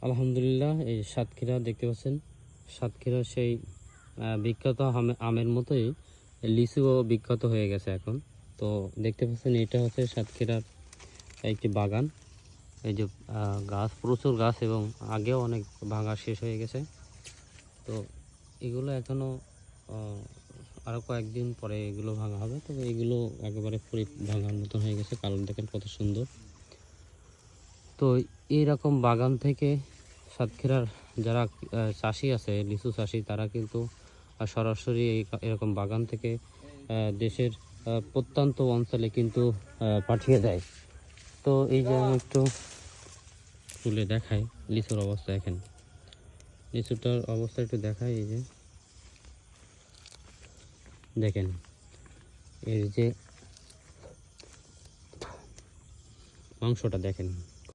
আলহামদুলিল্লাহ, এই সাতক্ষীরা দেখতে পাচ্ছেন। সাতক্ষীরা সেই বিখ্যাত আমের মতোই লিচুও বিখ্যাত হয়ে গেছে এখন। তো দেখতে পাচ্ছেন এটা হচ্ছে সাতক্ষীরার একটি বাগান। এই যে গাছ, প্রচুর গাছ, এবং আগেও অনেক ভাঙা শেষ হয়ে গেছে। তো এগুলো এখনও আরও কয়েকদিন পরে এগুলো ভাঙা হবে। তবে এগুলো একেবারে পুরো ভাঙার মতন হয়ে গেছে, কারণ দেখেন কত সুন্দর। তো এইরকম বাগান থেকে সাতক্ষীরার যারা চাষি আছে, লিচু চাষি, তারা কিন্তু সরাসরি এরকম বাগান থেকে দেশের প্রত্যন্ত অঞ্চলে কিন্তু পাঠিয়ে দেয়। তো এই যে আমি একটু তুলে দেখাই লিচুর অবস্থা। দেখেন লিচুটার অবস্থা একটু দেখাই। এই যে দেখেন, এর যে মাংসটা দেখেন।